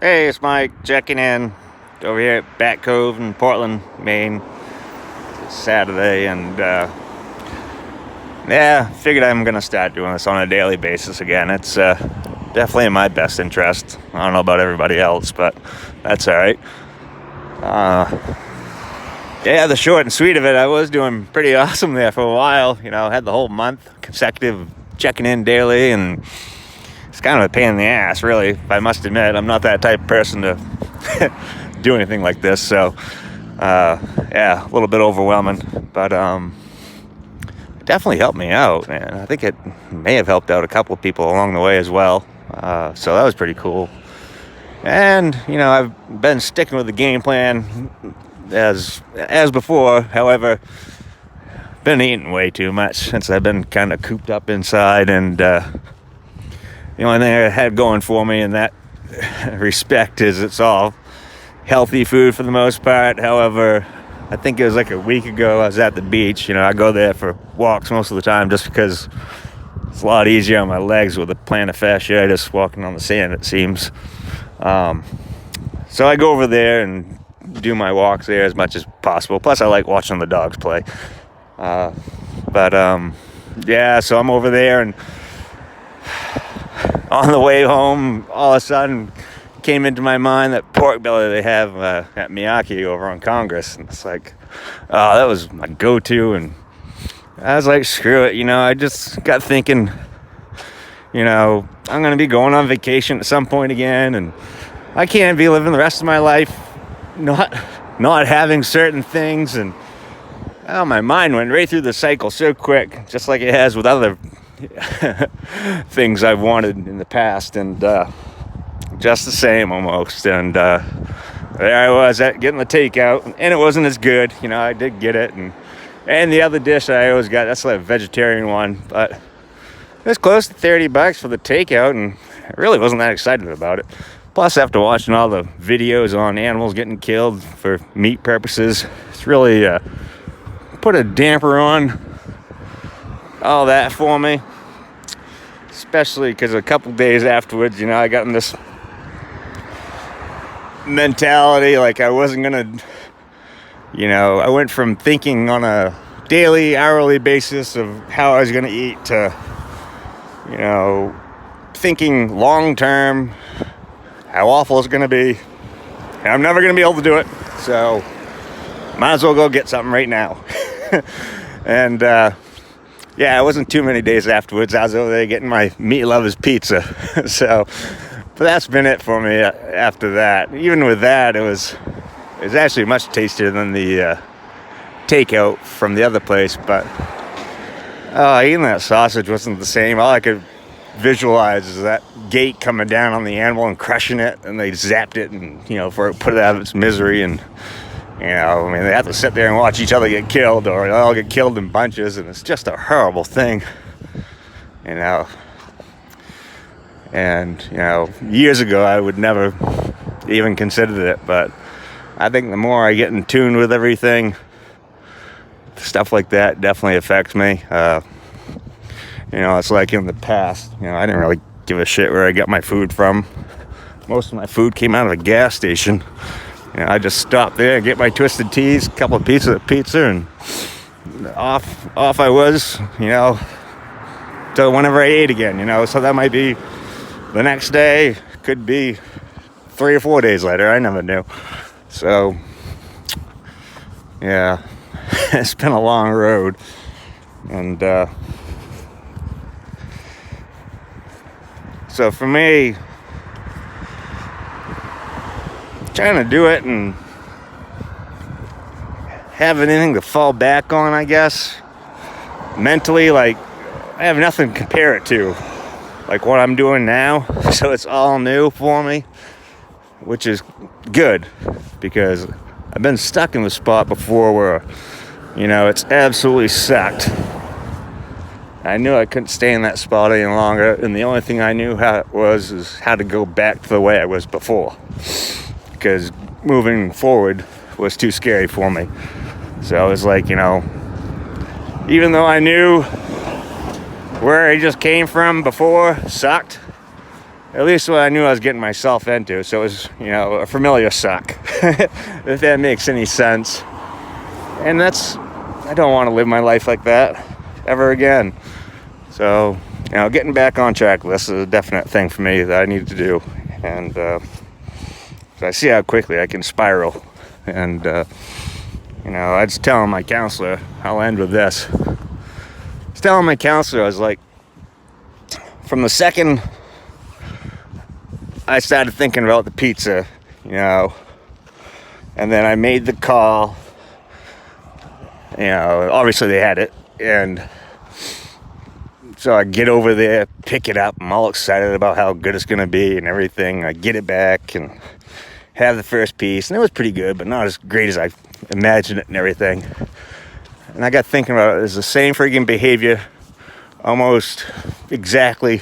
Hey, it's Mike checking in over here at Bat Cove in Portland, Maine. It's Saturday, and yeah, figured I'm gonna start doing this on a daily basis again. It's definitely in my best interest. I don't know about everybody else, but that's all right. Yeah, the short and sweet of it, I was doing pretty awesome there for a while. Had the whole month consecutive checking in daily, and it's kind of a pain in the ass, really. I must admit, I'm not that type of person to do anything like this. So, yeah, a little bit overwhelming, but it definitely helped me out, and I think it may have helped out a couple of people along the way as well. So that was pretty cool. And I've been sticking with the game plan as before. However, been eating way too much since I've been kind of cooped up inside, and the only thing I had going for me in that respect is it's all healthy food for the most part. However, I think it was like a week ago I was at the beach. I go there for walks most of the time just because it's a lot easier on my legs with a plantar fasciitis walking on the sand, it seems. So I go over there and do my walks there as much as possible. Plus I like watching the dogs play. Yeah, so I'm over there, and on the way home, all of a sudden came into my mind that pork belly they have at Miyake over on Congress. And it's like, oh, that was my go-to. And I was like, screw it. I just got thinking, I'm going to be going on vacation at some point again. And I can't be living the rest of my life not having certain things. And my mind went right through the cycle so quick, just like it has with other things I've wanted in the past, and just the same almost. And there I was at getting the takeout, and it wasn't as good. I did get it, and the other dish I always got, that's like a vegetarian one, but it was close to $30 for the takeout, and I really wasn't that excited about it. Plus, after watching all the videos on animals getting killed for meat purposes, it's really put a damper on all that for me, especially because a couple days afterwards, I got in this mentality like I wasn't gonna, I went from thinking on a daily, hourly basis of how I was gonna eat to, thinking long term, how awful it's gonna be, and I'm never gonna be able to do it, so might as well go get something right now. And yeah, it wasn't too many days afterwards. I was over there getting my meat lovers pizza. So, but that's been it for me after that. Even with that, it was actually much tastier than the takeout from the other place. But eating that sausage wasn't the same. All I could visualize is that gate coming down on the animal and crushing it, and they zapped it, and for it put it out of its misery. And they have to sit there and watch each other get killed, or they all get killed in bunches, and it's just a horrible thing, And, years ago, I would never even considered it, but I think the more I get in tune with everything, stuff like that definitely affects me. It's like in the past, I didn't really give a shit where I got my food from. Most of my food came out of a gas station. I just stopped there and get my twisted teas, a couple of pieces of pizza, and off I was, till whenever I ate again, So that might be the next day, could be 3 or 4 days later. I never knew. So, yeah, it's been a long road, and so for me, trying to do it and have anything to fall back on, I guess, mentally, like I have nothing to compare it to, like what I'm doing now. So it's all new for me, which is good, because I've been stuck in the spot before where it's absolutely sucked. I knew I couldn't stay in that spot any longer, and the only thing I knew is how to go back to the way I was before, because moving forward was too scary for me. So I was like, even though I knew where I just came from before sucked, at least what I knew I was getting myself into. So it was, you know, a familiar suck, if that makes any sense. And I don't want to live my life like that ever again. So, you know, getting back on track, this is a definite thing for me that I need to do. And so I see how quickly I can spiral. And, you know, I was telling my counselor, I'll end with this. I was telling my counselor, I was like, from the second I started thinking about the pizza, you know, and then I made the call, you know, obviously they had it, and so I get over there, pick it up, I'm all excited about how good it's going to be and everything. I get it back and have the first piece, and it was pretty good, but not as great as I imagined it and everything. And I got thinking about it, it's the same friggin' behavior, almost exactly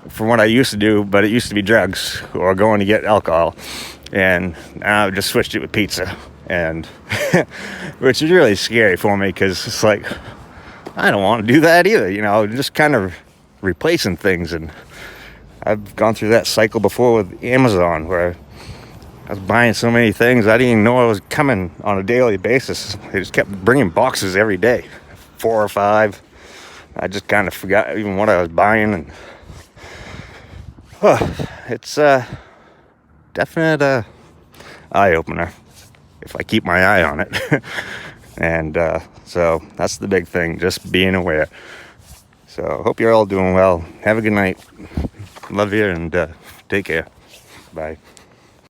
from what I used to do, but it used to be drugs or going to get alcohol, and now I've just switched it with pizza, and which is really scary for me, because it's like, I don't want to do that either, you know, just kind of replacing things. And I've gone through that cycle before with Amazon, where I was buying so many things I didn't even know I was coming on a daily basis. They just kept bringing boxes every day, 4 or 5. I just kind of forgot even what I was buying, and it's a definite eye-opener if I keep my eye on it. And so that's the big thing, just being aware. So hope you're all doing well. Have a good night. Love you, and take care. Bye.